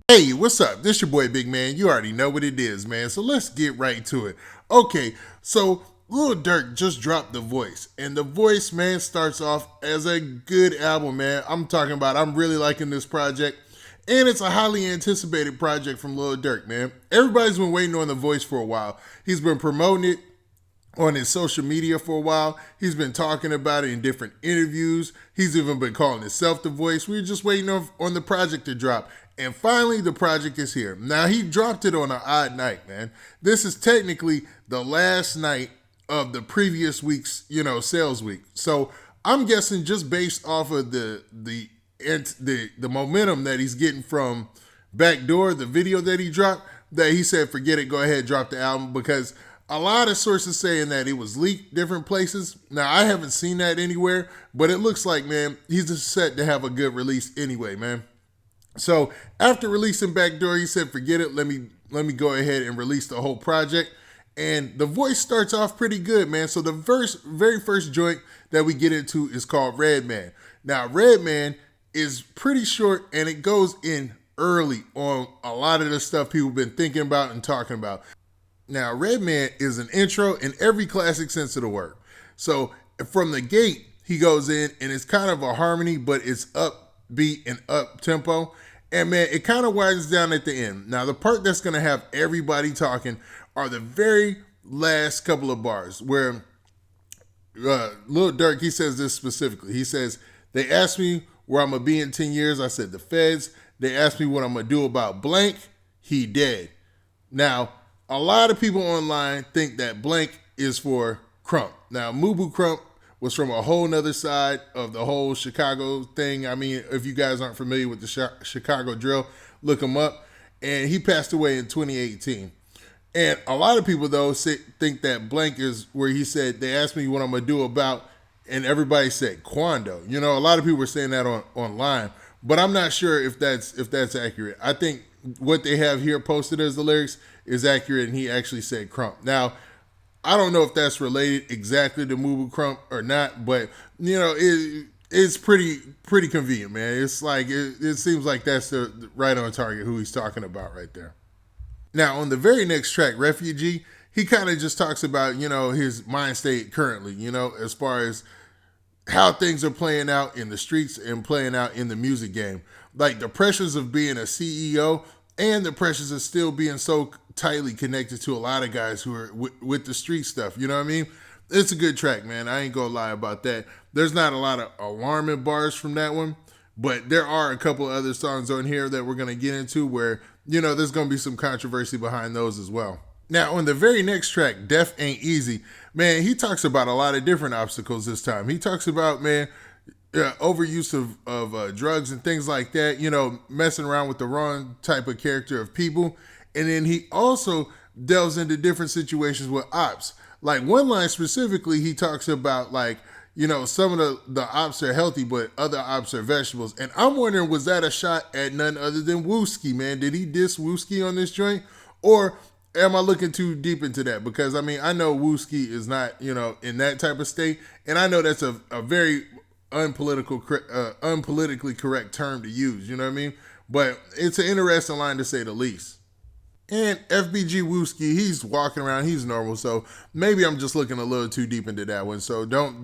Hey, what's up? This your boy Big Man. You already know what it is, man. So let's get right to it. Okay, so Lil Durk just dropped The Voice. And The Voice, man, starts off as a good album, man. I'm really liking this project. And it's a highly anticipated project from Lil Durk, man. Everybody's been waiting on The Voice for a while. He's been promoting it on his social media for a while. He's been talking about it in different interviews. He's even been calling himself The Voice. We were just waiting on the project to drop. And finally, the project is here. Now, he dropped it on an odd night, man. This is technically the last night of the previous week's, sales week. So I'm guessing just based off of the momentum that he's getting from Backdoor, the video that he dropped, that he said, forget it, go ahead, drop the album, because a lot of sources saying that it was leaked different places. Now, I haven't seen that anywhere, but it looks like, man, he's just set to have a good release anyway, man. So after releasing Backdoor, he said, forget it, let me go ahead and release the whole project. And The Voice starts off pretty good, man. So the very first joint that we get into is called Redman. Now, Redman is pretty short and it goes in early on a lot of the stuff people have been thinking about and talking about. Now, Redman is an intro in every classic sense of the word. So from the gate, he goes in and it's kind of a harmony, but it's upbeat and up tempo. And man, it kind of widens down at the end. Now, the part that's going to have everybody talking are the very last couple of bars where Lil Durk, he says this specifically. He says, they asked me where I'm going to be in 10 years. I said, the feds. They asked me what I'm going to do about blank. He dead. Now, a lot of people online think that blank is for Krump. Now, Mubu Krump was from a whole nother side of the whole Chicago thing. I mean, if you guys aren't familiar with the Chicago drill, look him up. And he passed away in 2018. And a lot of people, though, think that blank is where he said, they asked me what I'm going to do about, and everybody said Quando. A lot of people were saying that online. But I'm not sure if that's accurate. I think what they have here posted as the lyrics is accurate, and he actually said Krump. Now, I don't know if that's related exactly to Mubu Krump or not, but it's pretty convenient, man. It's like it seems like that's the right on target who he's talking about right there. Now, on the very next track, Refugee, he kind of just talks about his mind state currently, as far as how things are playing out in the streets and playing out in the music game. Like the pressures of being a CEO and the pressures of still being so tightly connected to a lot of guys who are with the street stuff. You know what I mean? It's a good track, man. I ain't gonna lie about that. There's not a lot of alarming bars from that one, but there are a couple of other songs on here that we're gonna get into where, there's gonna be some controversy behind those as well. Now, on the very next track, Death Ain't Easy, man, he talks about a lot of different obstacles this time. He talks about, man, overuse of drugs and things like that, messing around with the wrong type of character of people. And then he also delves into different situations with ops. Like one line specifically, he talks about like, some of the ops are healthy, but other ops are vegetables. And I'm wondering, was that a shot at none other than Wooski, man? Did he diss Wooski on this joint? Or am I looking too deep into that? Because, I mean, I know Wooski is not, in that type of state. And I know that's a very unpolitically correct term to use, you know what I mean? But it's an interesting line to say the least. And FBG Wooski, he's walking around, he's normal, so maybe I'm just looking a little too deep into that one. So don't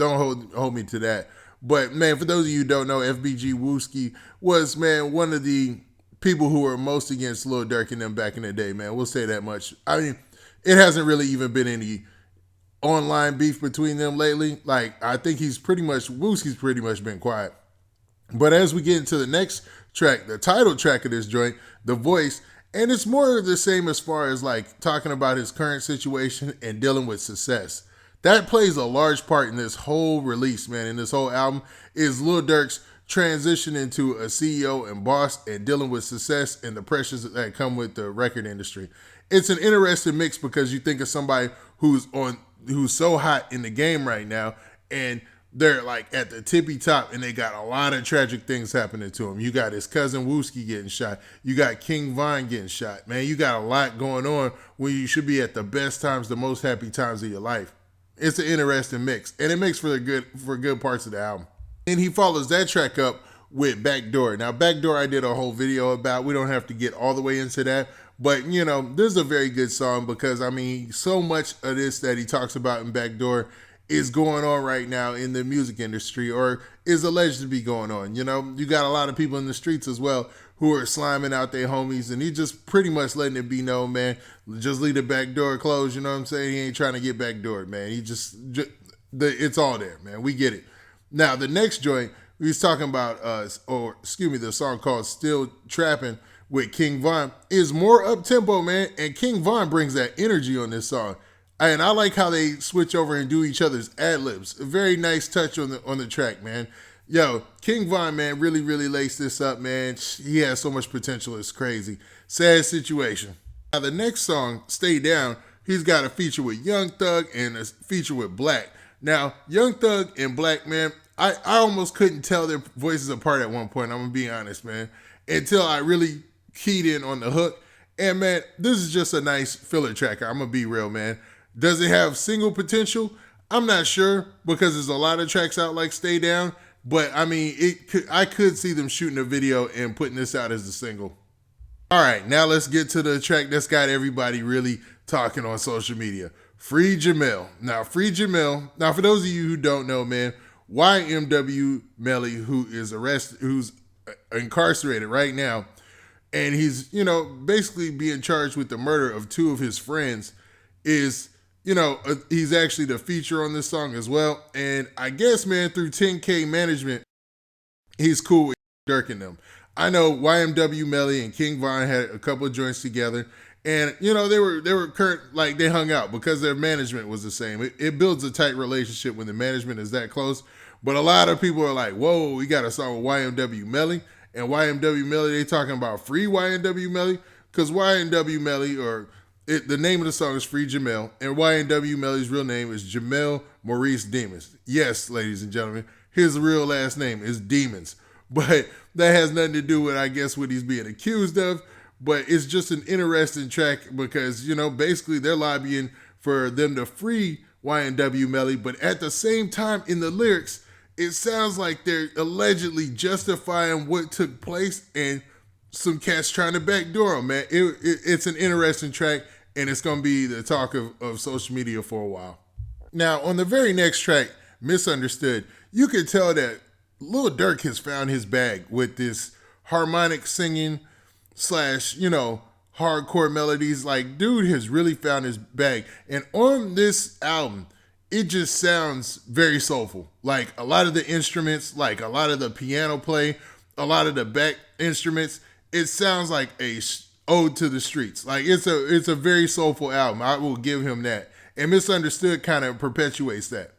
hold me to that. But man, for those of you who don't know, FBG Wooski was, man, one of the people who were most against Lil Durk and them back in the day, man. We'll say that much. I mean, it hasn't really even been any online beef between them lately. Like, I think Wooski's pretty much been quiet. But as we get into the next track, the title track of this joint, The Voice, and it's more of the same as far as like talking about his current situation and dealing with success. That plays a large part in this whole release, man, in this whole album, is Lil Durk's transition into a CEO and boss and dealing with success and the pressures that come with the record industry. It's an interesting mix because you think of somebody who's so hot in the game right now and they're like at the tippy top and they got a lot of tragic things happening to him. You got his cousin Wooski getting shot. You got King Von getting shot. Man, you got a lot going on when you should be at the best times, the most happy times of your life. It's an interesting mix, and it makes for good parts of the album. And he follows that track up with Backdoor. Now, Backdoor I did a whole video about. We don't have to get all the way into that. But, you know, this is a very good song because, I mean, so much of this that he talks about in Backdoor is going on right now in the music industry, or is alleged to be going on. You know, you got a lot of people in the streets as well who are sliming out their homies, and he just pretty much letting it be known, man, just leave the back door closed, you know what I'm saying? He ain't trying to get backdoored, man. He just it's all there, man. We get it. Now, the next joint, we was talking about, the song called Still Trapping with King Von, is more up-tempo, man, and King Von brings that energy on this song. And I like how they switch over and do each other's ad-libs. A very nice touch on the track, man. Yo, King Von, man, really, really laced this up, man. He has so much potential, it's crazy. Sad situation. Now, the next song, Stay Down, he's got a feature with Young Thug and a feature with Black. Now, Young Thug and Black, man, I almost couldn't tell their voices apart at one point, I'm going to be honest, man, until I really keyed in on the hook. And, man, this is just a nice filler track. I'm going to be real, man. Does it have single potential? I'm not sure because there's a lot of tracks out like Stay Down. But, I mean, I could see them shooting a video and putting this out as a single. All right, now let's get to the track that's got everybody really talking on social media. Free Jamel. Now, Free Jamel. Now, for those of you who don't know, man, YMW Melly, who's incarcerated right now, and he's, you know, basically being charged with the murder of two of his friends, is, you know, he's actually the feature on this song as well. And I guess, man, through 10K management, he's cool with Durk and them. I know YMW Melly and King Von had a couple of joints together, and, you know, they were current, like, they hung out because their management was the same. It builds a tight relationship when the management is that close. But a lot of people are like, whoa, we got a song with YMW Melly, and YMW Melly, they talking about free YMW Melly, because YMW Melly, the name of the song is Free Jamel, and YMW Melly's real name is Jamel Maurice Demons. Yes, ladies and gentlemen, his real last name is Demons. But that has nothing to do with, I guess, what he's being accused of. But it's just an interesting track because, you know, basically they're lobbying for them to free YMW Melly. But at the same time, in the lyrics, it sounds like they're allegedly justifying what took place and some cats trying to backdoor him, man. It's an interesting track, and it's going to be the talk of social media for a while. Now, on the very next track, Misunderstood, you can tell that Lil Durk has found his bag with this harmonic singing / you know, hardcore melodies. Like, dude has really found his bag. And on this album, it just sounds very soulful. Like, a lot of the instruments, like a lot of the piano play, a lot of the back instruments, it sounds like a ode to the streets. Like, it's a very soulful album. I will give him that. And Misunderstood kind of perpetuates that.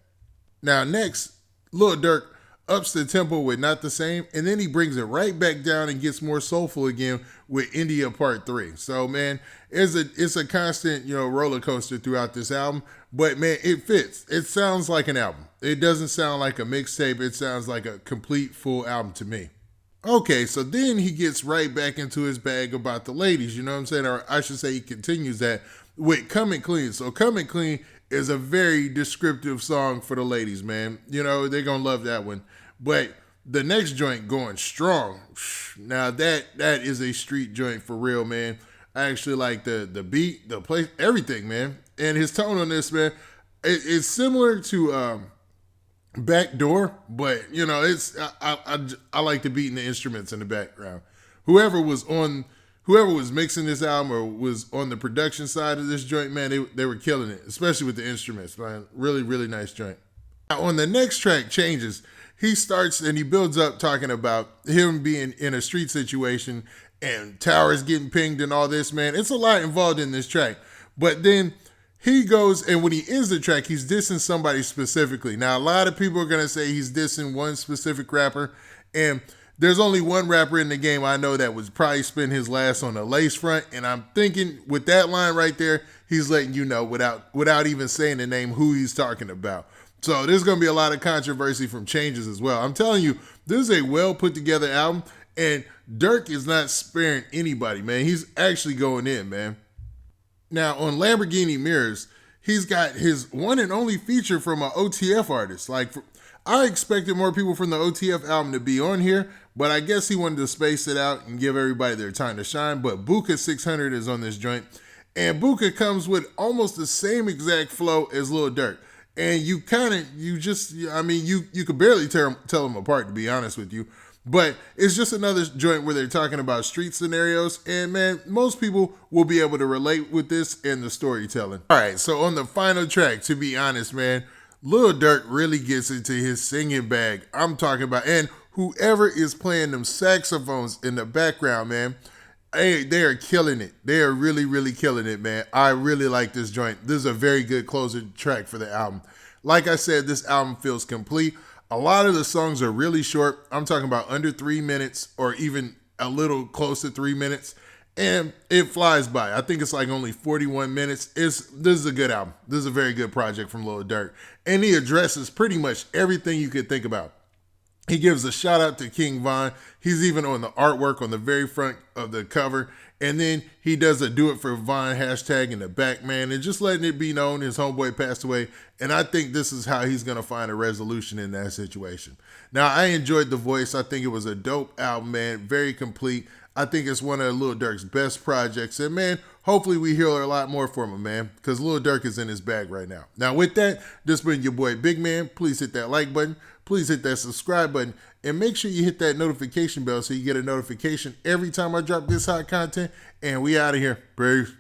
Now, next, Lil Durk ups the tempo with Not the Same, and then he brings it right back down and gets more soulful again with India Part 3. So, man, it's a constant, you know, roller coaster throughout this album. But, man, it fits. It sounds like an album. It doesn't sound like a mixtape. It sounds like a complete, full album to me. Okay, so then he gets right back into his bag about the ladies, you know what I'm saying? Or I should say he continues that with Coming Clean. So Coming Clean is a very descriptive song for the ladies, man. You know, they're going to love that one. But the next joint, Going Strong, now that is a street joint for real, man. I actually like the beat, the place, everything, man. And his tone on this, man, it's similar to Backdoor, but, you know, I like the beat and the instruments in the background. Whoever was mixing this album or was on the production side of this joint, man, they were killing it, especially with the instruments, man. Really, really nice joint. Now, on the next track, Changes, he starts and he builds up talking about him being in a street situation and towers getting pinged and all this, man. It's a lot involved in this track. But then he goes, and when he ends the track, he's dissing somebody specifically. Now, a lot of people are going to say he's dissing one specific rapper, and there's only one rapper in the game I know that would probably spend his last on the lace front, and I'm thinking with that line right there, he's letting you know without even saying the name who he's talking about. So there's going to be a lot of controversy from Changes as well. I'm telling you, this is a well put together album, and Durk is not sparing anybody, man. He's actually going in, man. Now, on Lamborghini Mirrors, he's got his one and only feature from an OTF artist. Like, I expected more people from the OTF album to be on here, but I guess he wanted to space it out and give everybody their time to shine. But Buka 600 is on this joint, and Buka comes with almost the same exact flow as Lil Durk. And you could barely tell them apart, to be honest with you. But it's just another joint where they're talking about street scenarios. And man, most people will be able to relate with this and the storytelling. All right, so on the final track, to be honest, man, Lil Durk really gets into his singing bag. I'm talking about, and whoever is playing them saxophones in the background, man, hey, they are killing it. They are really, really killing it, man. I really like this joint. This is a very good closing track for the album. Like I said, this album feels complete. A lot of the songs are really short. I'm talking about under 3 minutes or even a little close to 3 minutes. And it flies by. I think it's like only 41 minutes. This is a good album. This is a very good project from Lil Durk. And he addresses pretty much everything you could think about. He gives a shout out to King Von. He's even on the artwork on the very front of the cover. And then he does a Do It For Von hashtag in the back, man. And just letting it be known his homeboy passed away. And I think this is how he's going to find a resolution in that situation. Now, I enjoyed the voice. I think it was a dope album, man. Very complete. I think it's one of Lil Durk's best projects. And, man, hopefully we hear a lot more from him, man, because Lil Durk is in his bag right now. Now, with that, this has been your boy, Big Man. Please hit that like button. Please hit that subscribe button. And make sure you hit that notification bell so you get a notification every time I drop this hot content. And we out of here. Peace.